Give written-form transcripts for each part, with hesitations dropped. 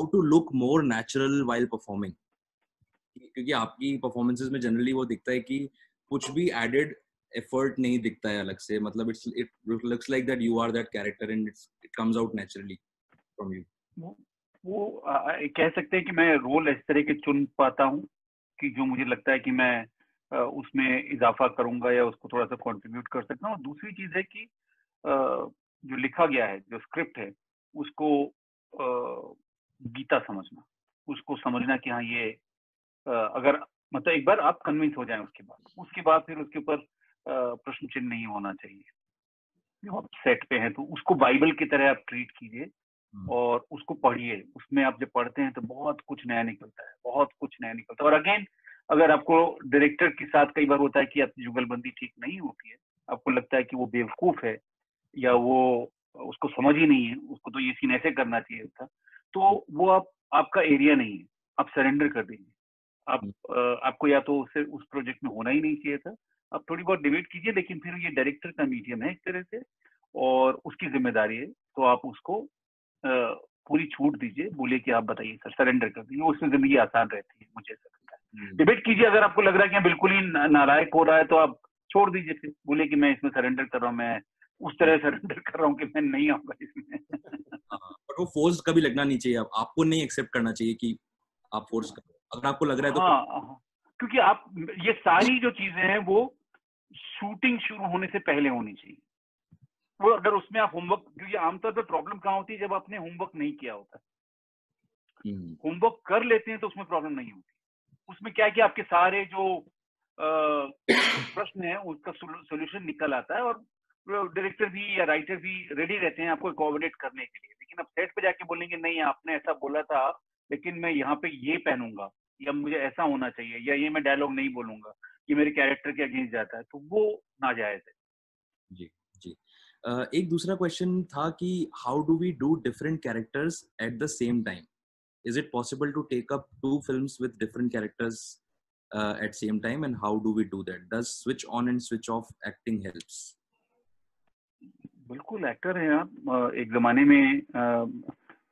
how to look more natural while performing? क्योंकि आपकी performances में जनरली वो दिखता है कि कुछ भी एडेड एफर्ट नहीं दिखता है अलग से, मतलब it looks like that you are that character and it comes out naturally from you. कह सकते हैं कि मैं रोल इस तरह के चुन पाता हूँ कि जो मुझे लगता है कि मैं उसमें इजाफा करूंगा या उसको थोड़ा सा कंट्रीब्यूट कर सकता हूँ। दूसरी चीज है कि जो लिखा गया है, जो स्क्रिप्ट है, उसको गीता समझना, उसको समझना कि हाँ ये अगर मतलब एक बार आप कन्विंस हो जाएं उसके बाद फिर उसके ऊपर प्रश्न चिन्ह नहीं होना चाहिए। जब आप सेट पे हैं तो उसको बाइबल की तरह आप ट्रीट कीजिए और उसको पढ़िए। उसमें आप जब पढ़ते हैं तो बहुत कुछ नया निकलता है, बहुत कुछ नया निकलता है। और अगेन, अगर आपको डायरेक्टर के साथ कई बार होता है कि आपकी जुगलबंदी ठीक नहीं होती है, आपको लगता है कि वो बेवकूफ है या वो उसको समझ ही नहीं है, उसको तो ये सीन ऐसे करना चाहिए था, तो वो आपका एरिया नहीं है, आप सरेंडर कर दीजिए। आपको या तो उस प्रोजेक्ट में होना ही नहीं चाहिए था, आप थोड़ी बहुत डिबेट कीजिए, लेकिन फिर ये डायरेक्टर का मीडियम है एक तरह से और उसकी जिम्मेदारी है, तो आप उसको पूरी छूट दीजिए, बोलिए कि आप बताइए सर, सरेंडर कर दीजिए, उसमें जिंदगी आसान रहती है, मुझे ऐसा लगता है। डिबेट कीजिए, अगर आपको लग रहा है कि बिल्कुल ही नालायक हो रहा है तो आप छोड़ दीजिए, फिर बोलिए कि मैं इसमें सरेंडर कर रहा हूँ, मैं उस तरह सरेंडर कर रहा हूँ कि मैं नहीं आऊंगा इसमें। पर वो फोर्स कभी लगना नहीं चाहिए, आपको नहीं एक्सेप्ट करना चाहिए कि आप फोर्स कर, अगर आपको लग रहा है तो। हाँ, क्योंकि आप ये सारी जो चीजें हैं वो शूटिंग शुरू होने से पहले होनी चाहिए। वो अगर उसमें आप होमवर्क, क्योंकि आमतौर पर प्रॉब्लम कहाँ होती है जब आपने होमवर्क नहीं किया होता। होमवर्क कर लेते हैं तो उसमें प्रॉब्लम नहीं होती। उसमें क्या है कि आपके सारे जो प्रश्न है उसका सोल्यूशन निकल आता है और डायरेक्टर भी या राइटर भी रेडी रहते हैं आपको अकोमोडेट करने के लिए। लेकिन अब सेट पे जाके बोलेंगे नहीं आपने ऐसा बोला था लेकिन मैं यहाँ पे ये पहनूंगा या मुझे ऐसा होना चाहिए या ये मैं डायलॉग नहीं बोलूंगा, ये मेरे कैरेक्टर के अगेंस्ट जाता है, तो वो नाजायज है। जी जी। एक दूसरा क्वेश्चन था कि how do we do different characters at the same time? Is it possible to take up 2 films with different characters at same time, and how do we do that? Does switch on and switch off acting helps? बिल्कुल actor हैं आप। एक जमाने में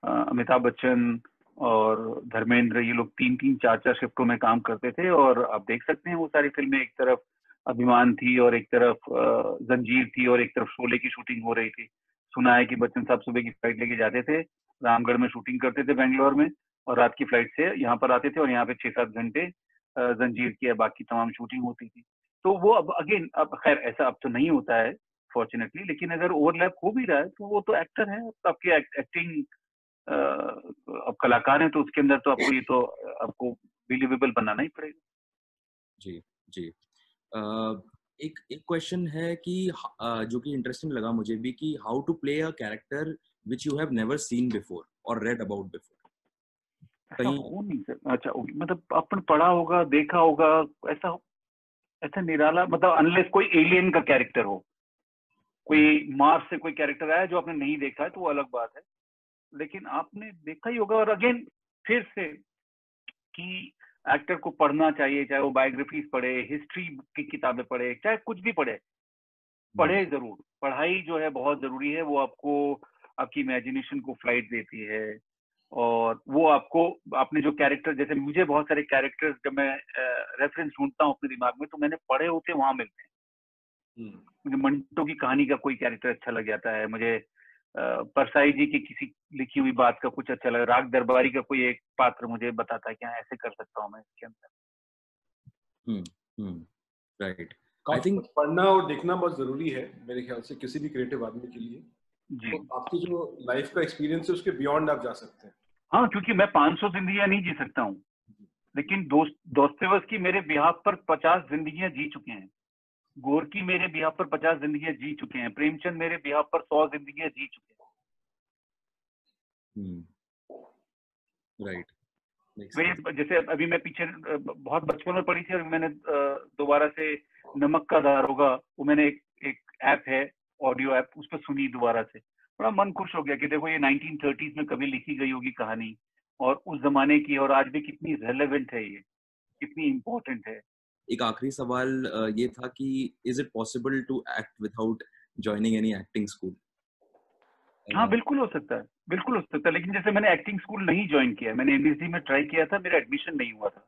अमिताभ बच्चन और धर्मेंद्र, ये लोग 3-3, 4-4 शिफ्टों में काम करते थे और आप देख सकते हैं वो सारी फिल्में, एक तरफ अभिमान थी और एक तरफ जंजीर थी और एक तरफ शोले की शूटिंग हो रही थी। सुना है कि बच्चन साहब सुबह की फ्लाइट लेके जाते थे, रामगढ़ में शूटिंग करते थे बेंगलोर में, और रात की फ्लाइट से यहाँ पर आते थे और यहाँ पे 6-7 घंटे जंजीर की या बाकी तमाम शूटिंग होती थी। तो वो अब अगेन, अब खैर ऐसा अब तो नहीं होता है फॉर्चुनेटली, लेकिन अगर ओवरलैप हो भी रहा है तो वो तो एक्टर है, आपकी एक्टिंग, अब कलाकार हैं तो उसके अंदर तो आपको ये तो आपको बिलीवेबल बनाना ही पड़ेगा। जी जी। एक क्वेश्चन है कि जो कि इंटरेस्टिंग लगा मुझे भी, कि how to play a character which you have never seen before और रेड अबाउट बिफोर। ऐसा हो नहीं सकता। अच्छा, मतलब अपन पढ़ा होगा, देखा होगा, ऐसा निराला, मतलब अनलेस कोई एलियन का कैरेक्टर हो, कोई मार्स से कोई कैरेक्टर आया जो आपने नहीं देखा है तो वो अलग बात है, लेकिन आपने देखा ही होगा। और अगेन फिर से कि एक्टर को पढ़ना चाहिए, चाहे वो बायोग्राफीज पढ़े, हिस्ट्री की किताबें पढ़े, चाहे कुछ भी पढ़े जरूर। पढ़ाई जो है बहुत जरूरी है, वो आपको आपकी इमेजिनेशन को फ्लाइट देती है और वो आपको, आपने जो कैरेक्टर, जैसे मुझे बहुत सारे कैरेक्टर्स जब मैं रेफरेंस ढूंढता हूँ अपने दिमाग में तो मैंने पढ़े होते वहां मिलते हैं। मुझे मंटो की कहानी का कोई कैरेक्टर अच्छा लग जाता है, मुझे परसाई जी की किसी लिखी हुई बात का कुछ अच्छा लगा, राग दरबारी का कोई एक पात्र मुझे बताता है कि हाँ ऐसे कर सकता हूँ मैं इसके अंदर। राइट। आई थिंक पढ़ना और देखना बहुत जरूरी है मेरे ख्याल से किसी भी क्रिएटिव आदमी के लिए। जी। तो आपकी जो लाइफ का एक्सपीरियंस है उसके बियॉन्ड आप जा सकते हैं। हाँ, क्योंकि मैं 500 जिंदगियां नहीं जी सकता हूँ, लेकिन दोस्तोवस्की मेरे बिहाफ पर 50 जिंदगियां जी चुके हैं, गोरकी मेरे बिहाफ पर 50 जिंदगियां जी चुके हैं, प्रेमचंद मेरे बिहाफ पर 100 जिंदगियां जी चुके हैं। राइट। जैसे अभी मैं पीछे बहुत बचपन में पढ़ी थी और मैंने दोबारा से नमक का दारोगा, वो मैंने एक ऐप है, ऑडियो ऐप, उस पर सुनी दोबारा से, बड़ा मन खुश हो गया कि देखो ये 1930s में कभी लिखी गई होगी कहानी और उस जमाने की, और आज भी कितनी रेलेवेंट है, ये कितनी इम्पोर्टेंट है। एक आखिरी सवाल ये था कि is it possible to act without joining any acting school? हाँ, बिल्कुल हो सकता है, बिल्कुल हो सकता है, लेकिन जैसे मैंने एक्टिंग स्कूल नहीं ज्वाइन किया, मैंने एमएसडी में ट्राई किया था, मेरा एडमिशन नहीं हुआ था,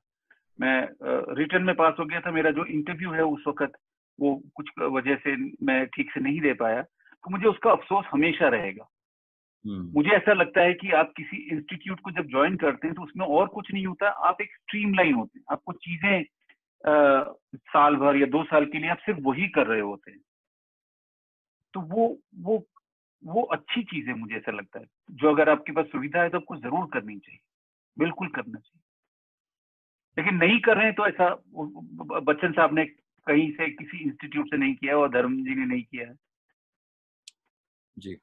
मैं रिटर्न में पास हो गया था, मेरा जो इंटरव्यू है उस वक्त वो कुछ वजह से मैं ठीक से नहीं दे पाया, तो मुझे उसका अफसोस हमेशा रहेगा। मुझे ऐसा लगता है कि आप किसी इंस्टीट्यूट को जब ज्वाइन करते हैं तो उसमें और कुछ नहीं होता, आप एक स्ट्रीमलाइन होते हैं, आपको चीजें साल भर या 2 साल के लिए आप सिर्फ वही कर रहे होते हैं, तो वो वो अच्छी चीज है, मुझे ऐसा लगता है। जो अगर आपके पास सुविधा है तो आपको जरूर करनी चाहिए, बिल्कुल करना चाहिए। लेकिन नहीं कर रहे हैं तो ऐसा बच्चन साहब ने कहीं से किसी इंस्टीट्यूट से नहीं किया और धर्म जी ने नहीं किया है। जी